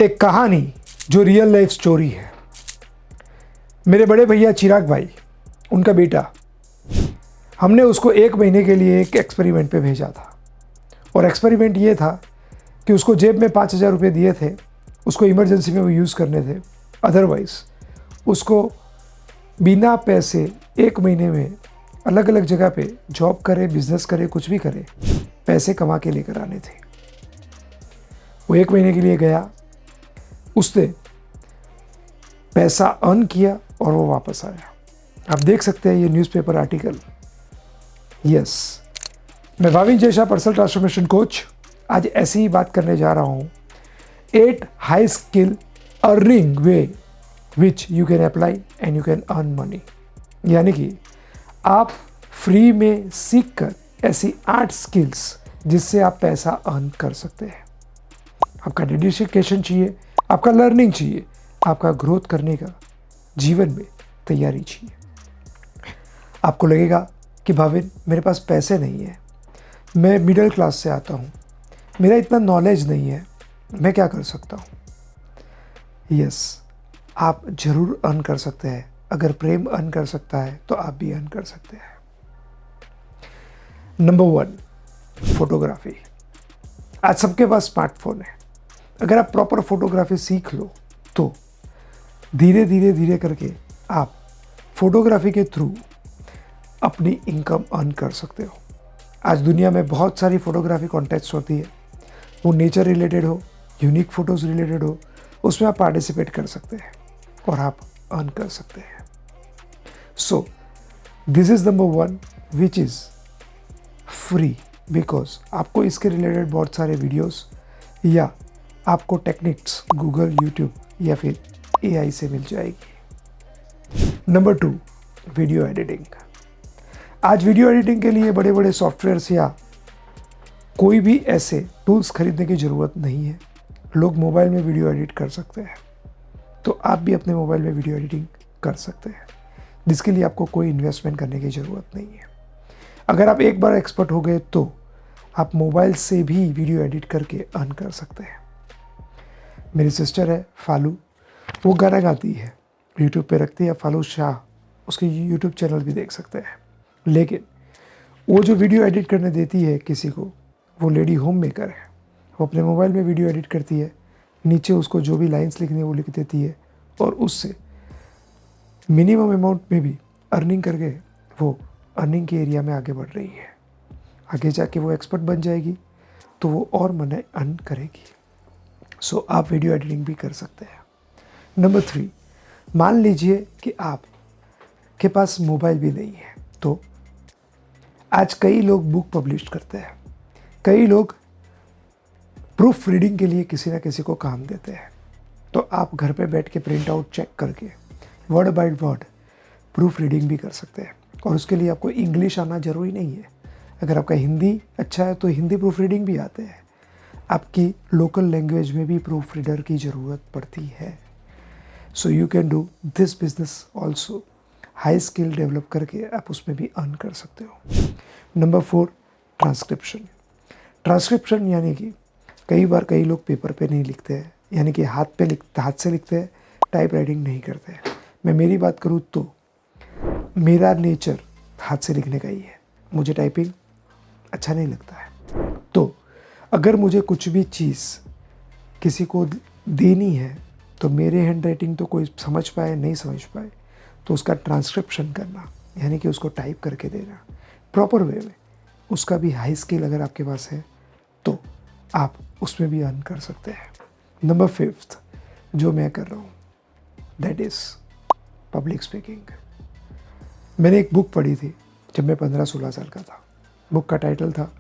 एक कहानी जो रियल लाइफ स्टोरी है। मेरे बड़े भैया चिराग भाई, उनका बेटा, हमने उसको 1 महीने के लिए एक एक्सपेरिमेंट पे भेजा था। और एक्सपेरिमेंट ये था कि उसको जेब में 5,000 रुपये दिए थे, उसको इमरजेंसी में वो यूज़ करने थे। अदरवाइज़ उसको बिना पैसे 1 महीने में अलग अलग जगह पे जॉब करे, बिजनेस करे, कुछ भी करे, पैसे कमा के लेकर आने थे। वो 1 महीने के लिए गया, उसने पैसा अर्न किया और वो वापस आया। आप देख सकते हैं ये न्यूज़पेपर आर्टिकल। यस, मैं भाविन जैसा पर्सनल ट्रांसफॉर्मेशन कोच आज ऐसी ही बात करने जा रहा हूँ। 8 high skill earning way which you can apply and you can earn money. यानी कि आप फ्री में सीख कर ऐसी 8 स्किल्स जिससे आप पैसा अर्न कर सकते हैं। आपका डेडिकेशन चाहिए, आपका लर्निंग चाहिए, आपका ग्रोथ करने का जीवन में तैयारी चाहिए। आपको लगेगा कि भाविन मेरे पास पैसे नहीं है, मैं मिडिल क्लास से आता हूँ, मेरा इतना नॉलेज नहीं है, मैं क्या कर सकता हूँ? यस, आप ज़रूर अर्न कर सकते हैं। अगर प्रेम अर्न कर सकता है तो आप भी अर्न कर सकते हैं। Number 1, photography. आज सबके पास स्मार्टफोन है। अगर आप प्रॉपर फोटोग्राफी सीख लो तो धीरे धीरे करके आप फोटोग्राफी के थ्रू अपनी इनकम अर्न कर सकते हो। आज दुनिया में बहुत सारी फोटोग्राफी कॉन्टेस्ट होती है, वो नेचर रिलेटेड हो, यूनिक फोटोज़ रिलेटेड हो, उसमें आप पार्टिसिपेट कर सकते हैं और आप अर्न कर सकते हैं। So this is number 1 which is free, because आपको इसके रिलेटेड बहुत सारे वीडियोस या आपको टेक्निक्स गूगल, यूट्यूब या फिर AI से मिल जाएगी। Number 2, video editing. आज वीडियो एडिटिंग के लिए बड़े बड़े सॉफ्टवेयर्स या कोई भी ऐसे टूल्स खरीदने की ज़रूरत नहीं है। लोग मोबाइल में वीडियो एडिट कर सकते हैं, तो आप भी अपने मोबाइल में वीडियो एडिटिंग कर सकते हैं, जिसके लिए आपको कोई इन्वेस्टमेंट करने की ज़रूरत नहीं है। अगर आप एक बार एक्सपर्ट हो गए तो आप मोबाइल से भी वीडियो एडिट करके अर्न कर सकते हैं। मेरी सिस्टर है फालू, वो गाना गाती है, यूट्यूब पे रखती है फालू शाह, उसकी यूट्यूब चैनल भी देख सकते हैं। लेकिन वो जो वीडियो एडिट करने देती है किसी को, वो लेडी होम मेकर है। वो अपने मोबाइल में वीडियो एडिट करती है, नीचे उसको जो भी लाइंस लिखनी है वो लिख देती है और उससे मिनिमम अमाउंट में भी अर्निंग करके वो अर्निंग के एरिया में आगे बढ़ रही है। आगे जाके वो एक्सपर्ट बन जाएगी तो वो और मनी अर्न करेगी। सो आप वीडियो एडिटिंग भी कर सकते हैं। नंबर 3, मान लीजिए कि आप के पास मोबाइल भी नहीं है, तो आज कई लोग बुक पब्लिश करते हैं, कई लोग प्रूफ रीडिंग के लिए किसी ना किसी को काम देते हैं। तो आप घर पे बैठ के प्रिंट आउट चेक करके word by word proof reading भी कर सकते हैं। और उसके लिए आपको इंग्लिश आना ज़रूरी नहीं है। अगर आपका हिंदी अच्छा है तो हिंदी प्रूफ रीडिंग भी आते हैं। आपकी लोकल लैंग्वेज में भी प्रूफ रीडर की ज़रूरत पड़ती है। So you can do this business also. High skill develop करके आप उसमें भी अर्न कर सकते हो। Number 4, transcription. ट्रांसक्रिप्शन यानी कि कई बार कई लोग पेपर पे नहीं लिखते हैं, यानी कि हाथ से लिखते हैं, टाइप राइटिंग नहीं करते हैं। मैं मेरी बात करूँ तो मेरा नेचर हाथ से लिखने का ही है, मुझे टाइपिंग अच्छा नहीं लगता है। तो अगर मुझे कुछ भी चीज़ किसी को देनी है तो मेरे हैंड राइटिंग तो कोई समझ पाए नहीं समझ पाए, तो उसका ट्रांसक्रिप्शन करना, यानी कि उसको टाइप करके देना प्रॉपर वे में, उसका भी हाई स्किल अगर आपके पास है तो आप उसमें भी अर्न कर सकते हैं। नंबर 5 जो मैं कर रहा हूँ, दैट इज़ पब्लिक स्पीकिंग। मैंने एक बुक पढ़ी थी जब मैं 15-16 साल का था। बुक का टाइटल था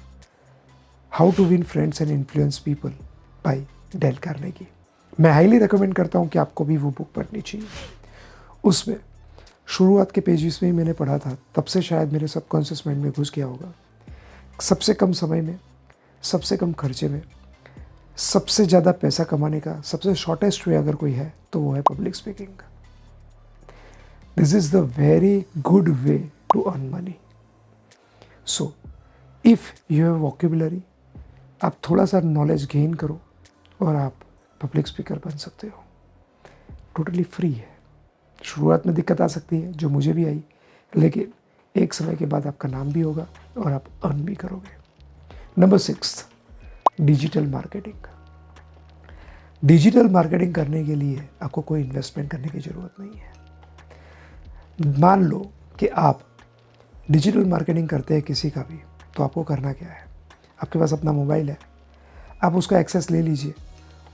how to win friends and influence people by Dale Carnegie. मैं हाईली रिकमेंड करता हूँ कि आपको भी वो बुक पढ़नी चाहिए। उसमें शुरुआत के पेजेस में ही मैंने पढ़ा था, तब से शायद मेरे सबकॉन्शियस माइंड में घुस गया होगा। सबसे कम समय में, सबसे कम खर्चे में, सबसे ज़्यादा पैसा कमाने का सबसे शॉर्टेस्ट वे अगर कोई है तो वो है public speaking. This is the very good way to earn money. So if you have vocabulary, आप थोड़ा सा नॉलेज गेन करो और आप पब्लिक स्पीकर बन सकते हो, टोटली फ्री है। शुरुआत में दिक्कत आ सकती है, जो मुझे भी आई, लेकिन एक समय के बाद आपका नाम भी होगा और आप अर्न भी करोगे। Number 6, digital marketing. Digital marketing करने के लिए आपको कोई इन्वेस्टमेंट करने की ज़रूरत नहीं है। मान लो कि आप डिजिटल मार्केटिंग करते हैं किसी का भी, तो आपको करना क्या है, आपके पास अपना मोबाइल है, आप उसका एक्सेस ले लीजिए,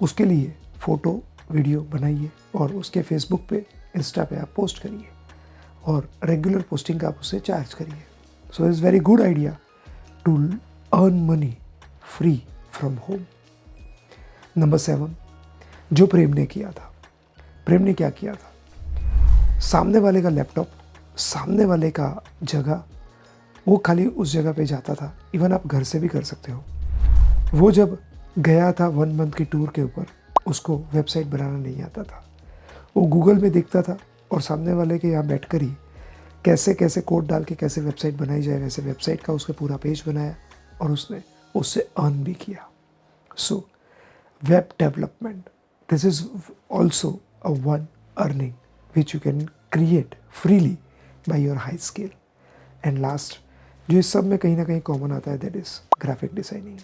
उसके लिए फ़ोटो वीडियो बनाइए और उसके फेसबुक पे, इंस्टा पे आप पोस्ट करिए और रेगुलर पोस्टिंग का आप उससे चार्ज करिए। So it's very good idea to earn money free from home. Number 7, जो प्रेम ने किया था। प्रेम ने क्या किया था, सामने वाले का लैपटॉप, सामने वाले का जगह, वो खाली उस जगह पे जाता था। इवन आप घर से भी कर सकते हो। वो जब गया था 1 मंथ की टूर के ऊपर, उसको वेबसाइट बनाना नहीं आता था। वो गूगल में देखता था और सामने वाले के यहाँ बैठकर ही कैसे कैसे कोड डाल के कैसे वेबसाइट बनाई जाए, वैसे वेबसाइट का उसका पूरा पेज बनाया और उसने उससे अर्न भी किया। So web development, this is also a one earning which you can create freely by your high skill. And last, जो इस सब में कहीं ना कहीं कॉमन आता है, दैट इज ग्राफिक डिज़ाइनिंग।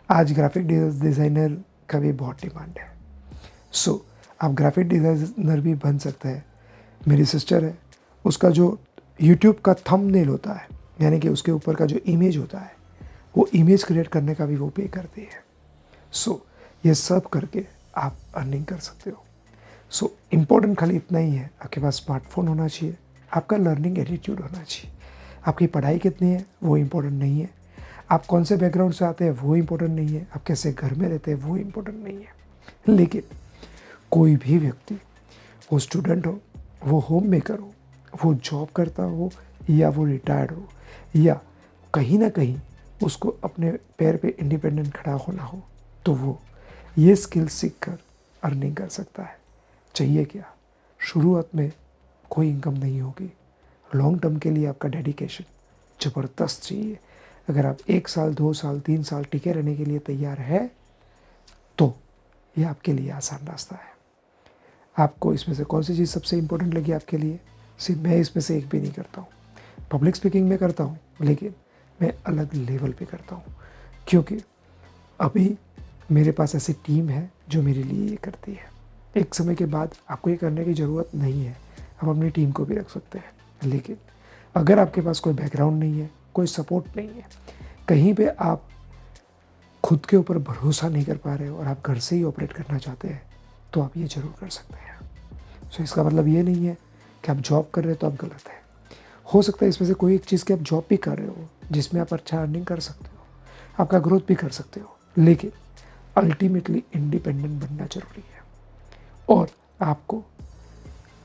आज ग्राफिक डिज़ाइनर का भी बहुत डिमांड है। सो आप ग्राफिक डिज़ाइनर भी बन सकते हैं। मेरी सिस्टर है, उसका जो यूट्यूब का थंबनेल होता है, यानी कि उसके ऊपर का जो इमेज होता है, वो इमेज क्रिएट करने का भी वो पे करती है। सो ये सब करके आप अर्निंग कर सकते हो। सो इम्पोर्टेंट खाली इतना ही है, आपके पास स्मार्टफोन होना चाहिए, आपका लर्निंग एटीट्यूड होना चाहिए। आपकी पढ़ाई कितनी है वो इम्पोर्टेंट नहीं है, आप कौन से बैकग्राउंड से आते हैं वो इम्पोर्टेंट नहीं है, आप कैसे घर में रहते हैं वो इम्पोर्टेंट नहीं है। लेकिन कोई भी व्यक्ति, वो स्टूडेंट हो, वो होम मेकर हो, वो जॉब करता हो या वो रिटायर्ड हो, या कहीं ना कहीं उसको अपने पैर पे इंडिपेंडेंट खड़ा होना हो, तो वो ये स्किल सीख कर अर्निंग कर सकता है। चाहिए क्या, शुरुआत में कोई इनकम नहीं होगी, लॉन्ग टर्म के लिए आपका डेडिकेशन ज़बरदस्त चाहिए। अगर आप 1 साल 2 साल 3 साल टिके रहने के लिए तैयार है, तो ये आपके लिए आसान रास्ता है। आपको इसमें से कौन सी चीज़ सबसे इम्पोर्टेंट लगी आपके लिए? सिर्फ मैं इसमें से एक भी नहीं करता हूँ। पब्लिक स्पीकिंग में करता हूँ, लेकिन मैं अलग लेवल पे करता हूँ, क्योंकि अभी मेरे पास ऐसी टीम है जो मेरे लिए ये करती है। एक समय के बाद आपको ये करने की ज़रूरत नहीं है, आप अपनी टीम को भी रख सकते हैं। लेकिन अगर आपके पास कोई बैकग्राउंड नहीं है, कोई सपोर्ट नहीं है, कहीं पे आप खुद के ऊपर भरोसा नहीं कर पा रहे हो और आप घर से ही ऑपरेट करना चाहते हैं, तो आप ये ज़रूर कर सकते हैं। सो इसका मतलब ये नहीं है कि आप जॉब कर रहे हो तो आप गलत है। हो सकता है इसमें से कोई एक चीज़ की आप जॉब भी कर रहे हो जिसमें आप अच्छा अर्निंग कर सकते हो, आपका ग्रोथ भी कर सकते हो, लेकिन अल्टीमेटली इंडिपेंडेंट बनना ज़रूरी है। और आपको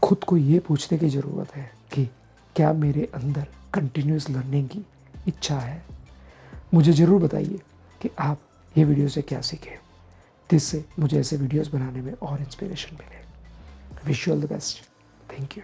खुद को ये पूछने की ज़रूरत है कि क्या मेरे अंदर कंटिन्यूस लर्निंग की इच्छा है। मुझे ज़रूर बताइए कि आप ये वीडियो से क्या सीखें, जिससे मुझे ऐसे वीडियोस बनाने में और इंस्पिरेशन मिले। Wish you all the best. Thank you.